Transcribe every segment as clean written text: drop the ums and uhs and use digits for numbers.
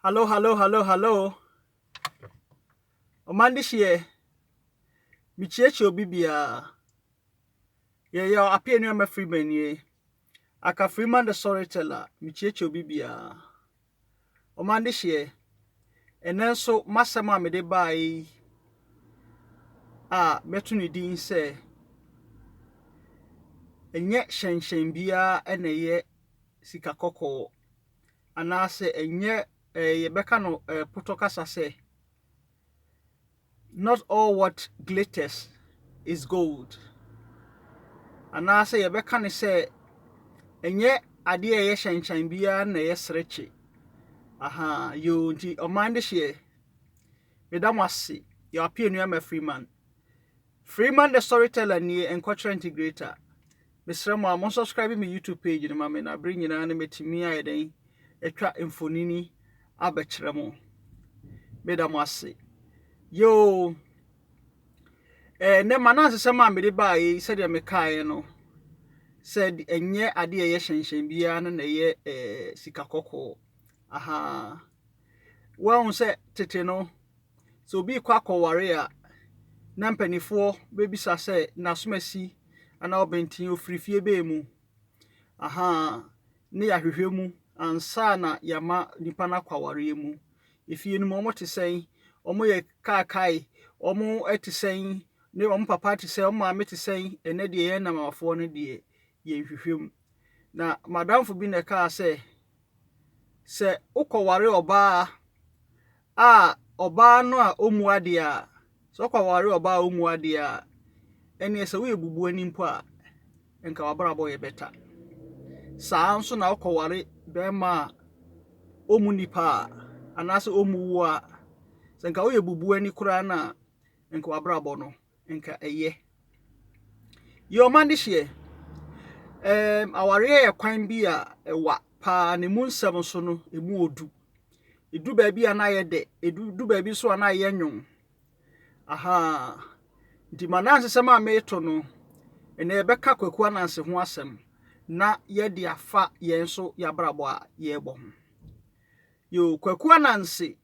Hello. Omandi shie. Michiechi obibia. Yo appear near my freeman ye. Aka freeman the storyteller. Michiechi obibia. Omandi shie. And then so masama me de buy. Metuni din say. And yet shen bia and a ye sika koko. And I say and yet ye bekano putokasa say. Not all what glitters is gold. And I say, you can say, and yet, I dear yes, and be an yes, richie. Aha, you or mind this year. Madame was see, you appear near my Freeman. Freeman, the storyteller near and cultural integrator. Mr. Mo, I'm subscribing my YouTube page, and mamma, I bring an anime to me, I day, a track in Fonini, Abetremo. Madame was see. Yo. Ne Anansesem me de bae said ya mekae no said enye ade ye hyenhyen bia na ye sika kokko aha won se tete no so bi kwa kware a na mpanifo bebisa se nasomasi ana obentin ofrifie be mu aha ne ya hwehwe mu ansa na yama nipa na kware mu efie no mo te sen omo ye kai omo etisen ne om papa te say om maame te say ene de ye namafo ne de ye hwehwem na madam fo bi na ka say ukoware oba oba no a omu ade a so ukoware oba omu ade a ene se we bubu ani mpo a enka wabrabo ye beta saa nso na ukoware be ma omu nipa anase omu wo a se enka we bubu ani kura na enka wabrabo no enka eye yo mandi hye aware ye kwan bi a ewa pa ne mu nsem so no emu odu edu ba bi ana ye de edu ba bi so ana ye nwon aha di Anansesem a meto no ene ebeka kwaku Ananse ho asem na ye de afa ye nso ya brabo a ye bo yo kwaku Ananse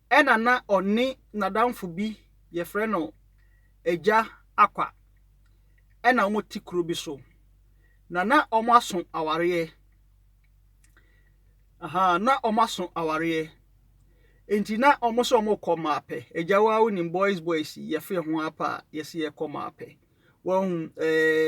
ena na oni nadamfo bi ye frɛ no eja akwa ena omo tikro bi so na omo aso aware aha na omo aso aware enti na omo so omo koma ape eja wa woni boys ye fe ho apa ye se ye koma ape won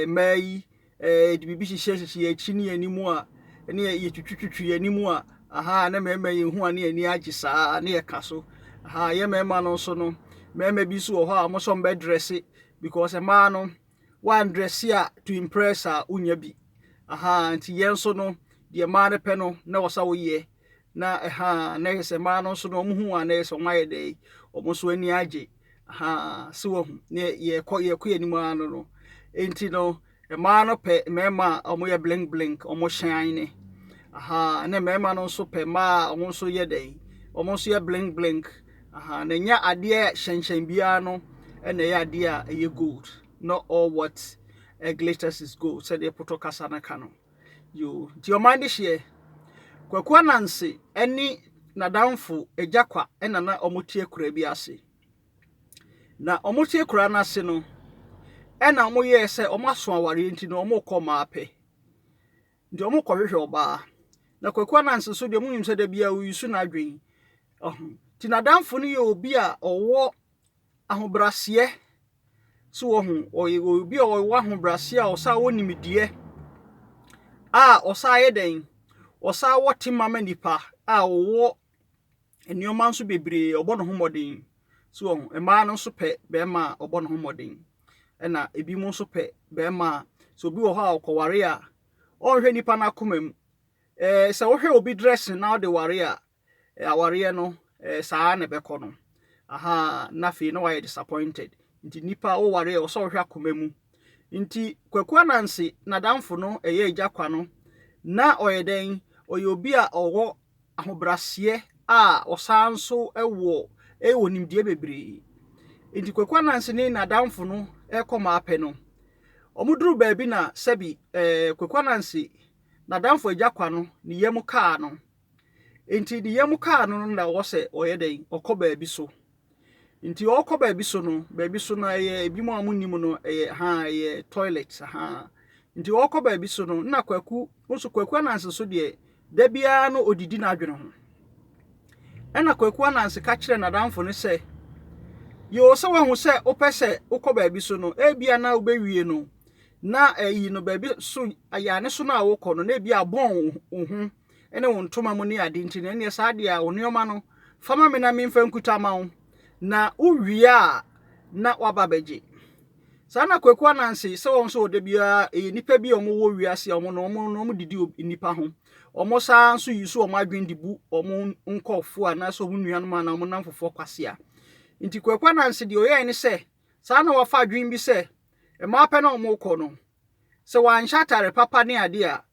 mai di bibi hihye ye chini animu a ene ye twitwitwi animu a aha na mema ye hu ane ani agisa na ye kaso aha ye mema no so no mema bi so ho a mo so mbe dress because a man no one dress here to impress unya bi aha nti ye nso no de man pe no na wosa wo ye na aha na se man no so no mu hu ana so maye dey omo so ani age aha se wo hu ne ye kɔ ani mu ano no enti no man no pe mema omo ye blink omo shine ne aha na mema no so pe ma omo so ye dey omo so ye blink aha na nya ade hyenhyen bia no ena ye ade a ye gold. Not all what glitters is gold said the potokasa na kano you do your mind this year kwaku Ananse eni nadamfo ejakwa ena na omotie kura bi ase na omotie kura na ase no ena omo ye se omo aso aware nti no omo koma ape ndi omo kɔhwehwe oba na kwaku Ananse so de munyim se da bia uyusu na adwen ti nadamfo no ye obi a owo ahobrase so obi wa ho brase a osa wonimdie osa yeden osa wote mama nipa wo enioma nso bebre obono homodin so ema no nso pe be ma obono homodin na ebi mu nso pe be ma so bi wo ha okoware a onhwe nipa na komam se wo hwe obi dress na de ware a aware no saa na beko no aha na fe no why disappointed nti nipa o ware o so hwe akoma mu nti kwaku Ananse nadamfo no eye ejakwa no na oyeden oyobi a owo ahobrase a osanso ewo nimdie bebre nti kwaku Ananse ni nadamfo no ekoma ape no omuduru ba bi na sabi kwaku Ananse nadamfo ejakwa no ni yem kaa no enti de yam car no na wo se oye den okoba bi so nti okoba bi so no ba bi so na ebi mo amunim no toilet ha nti okoba bi so no na kwaku nso kwaku Anansesem so de da bia no odidi na adwene ho ena kwaku Anansesem ka kire na danfo ne se yo se wo hu se opese okoba bi so no ebia na obewie no na eyi no ba bi so ayane so na wo no na ebia bon hu ene wo ntoma mu ne ade nti ne sa ade a onioma no fama me na me mfa nkuta ma wo na uwia na waba beje sana kwaku Anansesem se won so de bia nipa bi omo wo wiase omo didi nipa ho omo sa nso yisu omo adwen dibu omo nkofo ana so hu nuanom ana omo namfofo kwase a nti kwaku Anansesem de oye ni se sana wafa adwen bi se e ma pe na omo kọ no se wan shatare papa ne ade a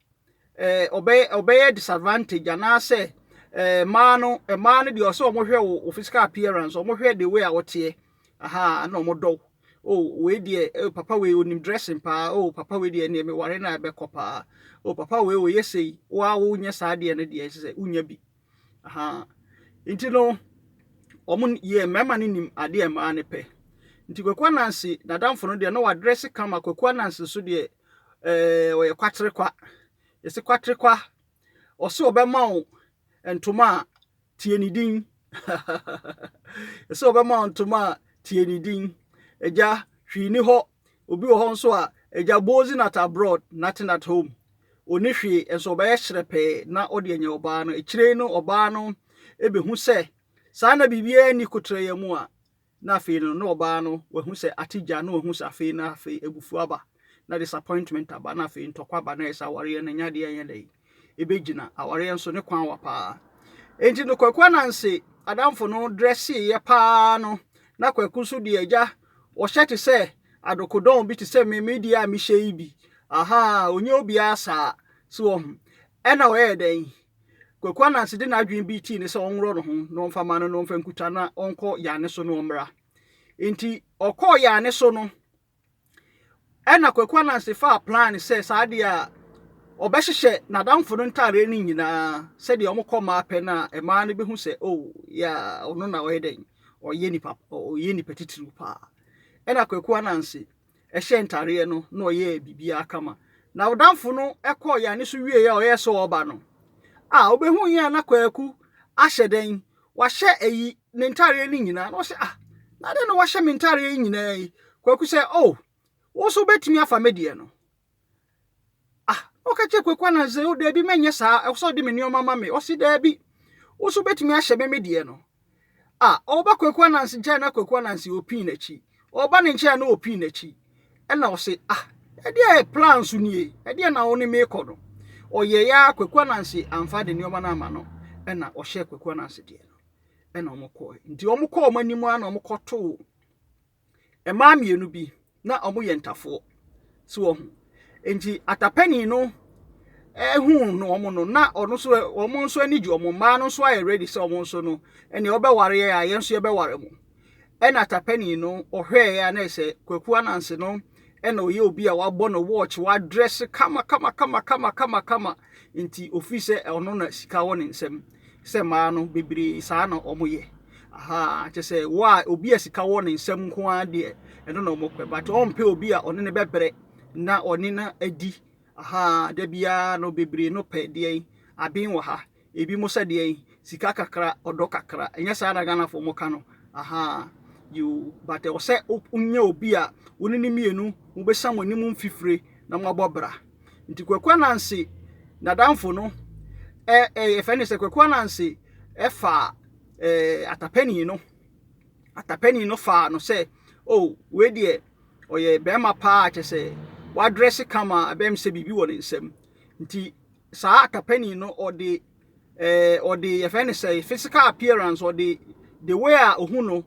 obey disadvantage ana se ma no de o se omo hwe wo physical appearance omo hwe the way a wote aha na omo do we die papa we onim dressing pa papa we die ne me ware na be kopa papa we o yesei wa wo nya sa de ne de se unya bi aha nti no omo ye mema ne nim ade e ma ne pe nti kwaku Anansesem na damfo no de no wa dress kama kwaku Anansesem so de o ye kwatere kwa yesi kwatere kwa o se obema wo entoma tie ni din yesi obema ntoma tie ni din eja hwini ho obi wo ho nso a eja bozi not abroad nothing at home oni hwe enso obaye hyerepe na ode enya oba no ekire no oba no ebehu se saa na bibie ni kotre yamu a na afi no oba no wehu se atija no wehu se afi na afi ebufu aba na disappointment aba na afi ntokwa aba na esa ware na nyade yen dai ebegina aware enso ne kwan wa pa enti no kwaku Anansesem adamfo no dress ye pa no na kwaku so de eja o shete se adokodon bi te se me media mi hye bi aha onye obi asa so ena o eden kwaku Anansesem de na adwen bi ti ne se onwro no ho no mfa ma no mfa nkuta na onko yane so no mra enti okọ yane so no ena kwaku Anansesem fa plan se saade a obehye na damfo no ntare ni nyina se de omkọ ma pe na ema no behu se ya ono na o eden oye nipa titiru pa ena kwaku Anansesem ehye ntare no na oye bibia kama na odamfo no ekọ yane so wie ya oye so oba no obehu ya na kwaku ahye den wahye eyi ne ntare ni nyina no se na de no wahye me ntare nyina yi kwaku se wo so betimi afa medie no okache kwaku Anansesem o de bi menye saa e so de me nioma ma me o si de bi wo so betimi ahye me medie no oba kwaku Anansesem nche na kwaku Anansesem opin na chi oba ne nche na opin na chi e na o se e de plan so nie e de na wo ne me kọ no oye ya kwaku Anansesem amfa de nioma na ama no e na o hye kwaku Anansesem de no e na omkọ nti omkọ manimu ana omkọ to e ma mienu bi na omo ye ntafo so nti atapani no ehu no omo no na ono so omo nso ani ji omo ma no so aye ready se omo nso no ene obeware ya ye nso ebeware mu ena atapani no ohwe ya na se kwaku Anansesem no ena oye obi a wabo no watch wa dress kama nti ofise ono na sika woni nsem se ma no bebiri saa na omo ye se wa obi a sika woni nsem nko ade eno na omo kwe but on pe obi a one ne bebere na oni na adi da bia no bebiri no pe de abin wo ha ebi mo se de sika kakra odo kakra enya sa na Ghana fo mo ka no you but o se unya obi a woni ni mienu mo be sam oni mu mfifire na mo abobra nti kwaku Anansesem na damfo no fe ne se kwaku Anansesem fa atapani no fa no se we de oye bema pa se wa dress kama abem se bibi wo nsem nti saa atapani no ode ye say physical appearance ode the way a ohu no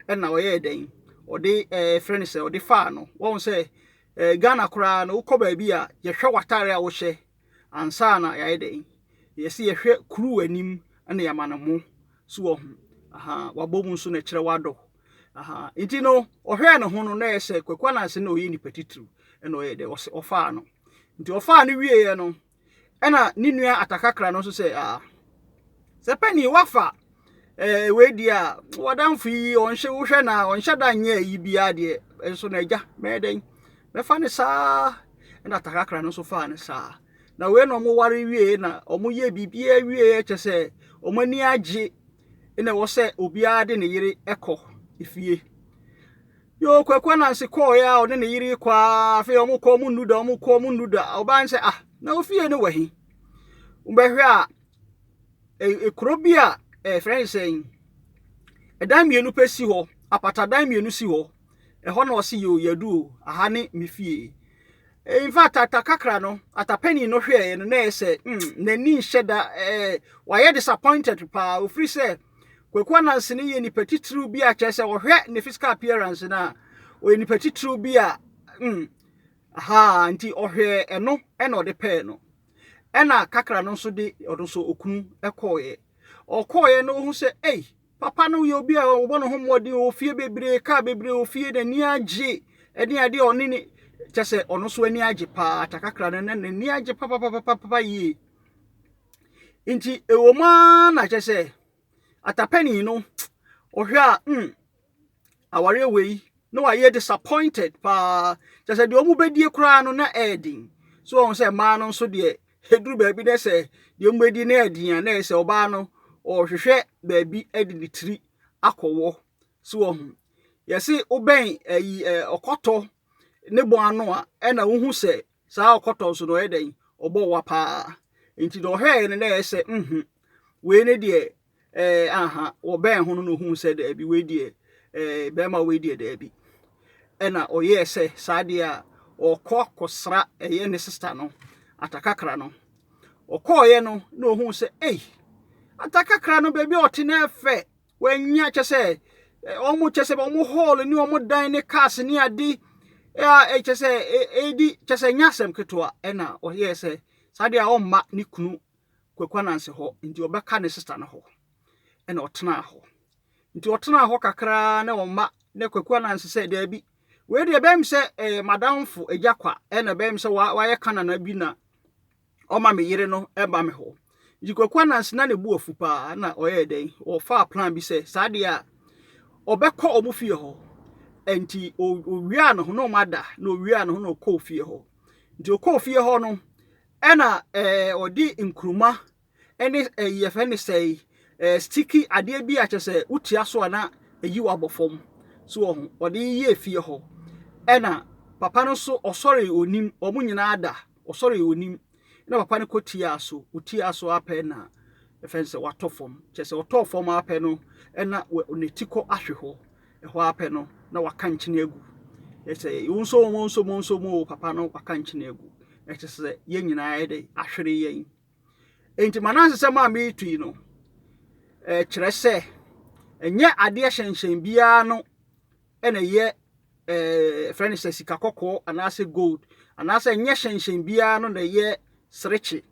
na oye den ode friend say ode fa no won say Ghana kura no ukọ ba bi a ye hwe watare a wo hye ansa na ya den ye se ye hwe kuru anim na ya manamo so wo wabom nso na kire wado nti no ohwe no ho no na ye say kwaku Anansesem na oyi ni petitru eno ye de ofa no nti ofa no wie ye no ena ni nua atakakra no so se se pani wafa we dia wadamfo yi onhye wo hwe na onhye da nya yi bia de enso na agya meden me fa ne saa na takakra no so fa ne saa na we no mo ware wie na omo ye bibia wie kyese omo ani age ina wo se obia de ne yire ekọ efie yo kwakwa na nse call ya o ne yire kwa afi omo ko mu nuda oba nse na ofie ne wahi umbehwe a ekrobi a friend saying edan mienu pesi ho apata dan mienu si ho ho na o si yo yadu aha ne mefie in fact atakakra no atapeni no hwe no na ese nani nheda wa ye disappointed pa ofri se kwekwa na nse ne ye ni petitru bi a chese wo hwe ne physical appearance na o ni petitru bi a aha nti ohwe eno ena ode pe no ena kakra no so de odo so okunu okoye no hu se papa no ye obi a obo no homode ofie bebre ka bebre ofie na ni age eni ade oni ni chese ono so ani age pa atakakra no na ni age papa yi nti ewoma na chese atapeni no ohwe a aware wei no wa ye disappointed pa chese de omu bedie kura no na edin so on se ma no so de heduru ba bi na se de omu bedi na edin na se oba no ohwehwe ba bi edi tiri akowo so ohun yesi oben okoto ne bo ano a na wo hu se saa okoto so no eden obo wa pa nti do hwe ne na se we ne de wo ben ho no hu se da bi we de be ma we de da bi na oye se saa de a okosra ne sister no atakakra no okoye no na hu se atakakra no baby oti na efe wanya chese omu chese omu hall ni omu dan ne cars ni adi chese edi chese nyasem ketwa na oye se sade a omma ni kunu kwekwa nanse ho nti obeka ne sister no ho na otena ho nti otena ho kakra na omma ne kwekwa nanse se da bi we de bem se madamfo ejakwa na bem se wa ye kana na bi na oma me yire no eba me ho jikokwa nanse na ne bu ofu pa na oye den o fa plan bi se sade a obekọ omufie ho enti owia no ho no mada na owia no ho no kọ ofie ho nti okọ ofie ho no na odi nkruma ene yefe ne sei sticky ade bi a chese utia so na eyi wa bofom so ho odi ye fie ho na papa no so osori onim omunyina ada osori onim na papa ne kotia so utia so ape na efense watofom chese otofom ape no na onetiko ahwe ho ho ape no na waka nchine egu ese wonso papa no waka nchine egu chese ye nyina ede ahwere yen enti Anansesem a metui no kire se enye ade hyenhyen bia no ena ye friend se sika kokko anase gold anase enye hyenhyen bia no na ye srechi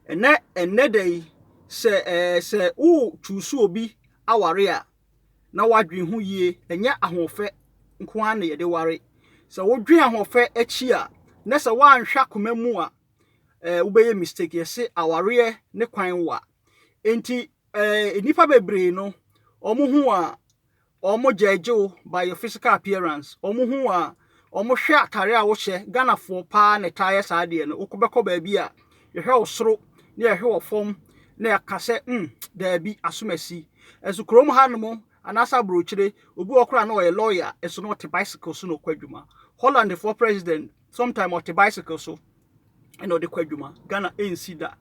enne dai se u chusu obi aware a na wadwen hu yie enye ahofe nko an na ye de ware se wodwen ahofe achi a na se wanhwa koma mu a ubeye mistake yesi aware ne kwan wa enti nipa bebre no omo hu a omo jejo by your physical appearance omo hu a omo hwe atare a wo hye Ghana fo pa ne taye saade no okobekọ ba bi a ye hwe osoro ne ye hwe ofom na ya kase da bi asomasi esu krom hanom anasa brochire obi okra na oye lawyer esu no te bicycle so no kwadwuma Holland for president sometime on the bicycle so eno de kwadwuma Ghana NC da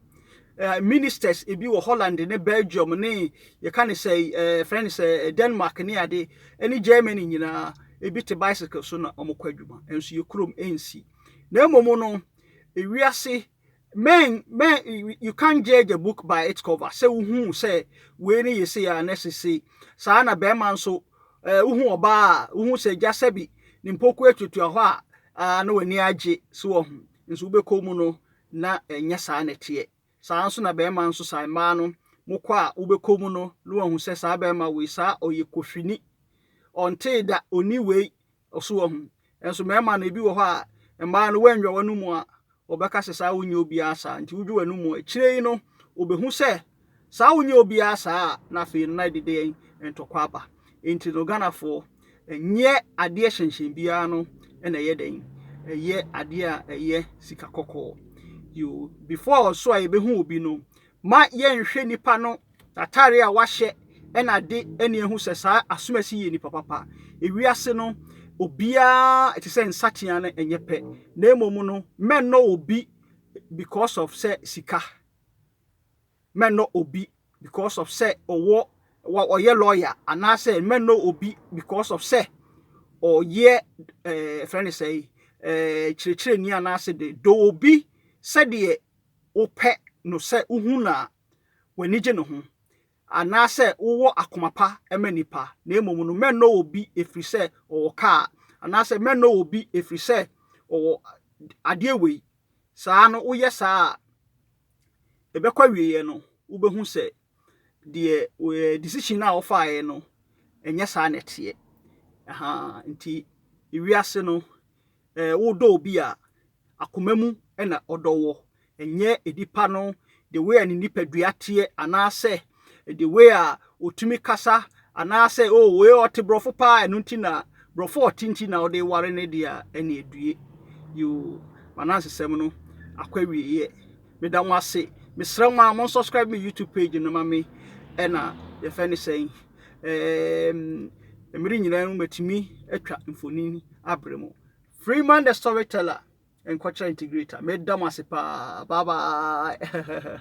ministers ebi wo Holland ne Belgium ne ye kan say friends Denmark ne ade any Germany nyina ebi te bicycle so na omokwadwuma enso ye krom NC na emomo no ewiase men you can't judge a book by its cover say who say we ne ye say necessary saa na be man so who oba who say jasebi ni mpoku etutu ho a na wani age so wo nso ubekọ mu no na enya saa na tie saa nso na be man so saa ma no mokọ a ubekọ mu no lo hu se saa be ma we saa oye kofini onte da oni we oso wo hu enso me ma na ebi wo ho a ma no wanwa wanu mu a obeka se saa wonye obi asa nti wudwu wanu mu akire yi no obehu se saa wonye obia saa na fe no na de de entokwa aba enti no Ghana for enye ade hyenhyen bia no na ye den eye ade a eye sika kokko you before so a behu obi no ma ye nhwe nipa no atare a wahye na de ene ehu se saa asomasi ye nipa papa ewiase no obia etise nsatea na enye pe na emomu no men no obi because of say sika men no obi because of say owo oye lawyer and I say men no obi because of say or ye friend say chire ni and I say de do obi say de ope no say uhu na wani je no ho and I say wo akomapa emanipa na emomu no men no obi efri say o car and I say men no obi efri say o ade we saa no wo ye saa ebekwa wiye no ubehu se de decision na ofae no enye saa netie nti iwiase no wo do obi a akomamu na odowo enye edipa no the way ani nipadua tie anase the way a otumi kasa anase oh we otebrofo pa enu nti na brofo otinti na ode ware ne dia ene edue you Anansesem no akwawiye meda mo ase mesra mo mo subscribe me YouTube page no mame ena ye fani saying emiri nyina no matimi atwa mfonin abremo Freeman the storyteller and cultural integrator meda mo ase pa bye bye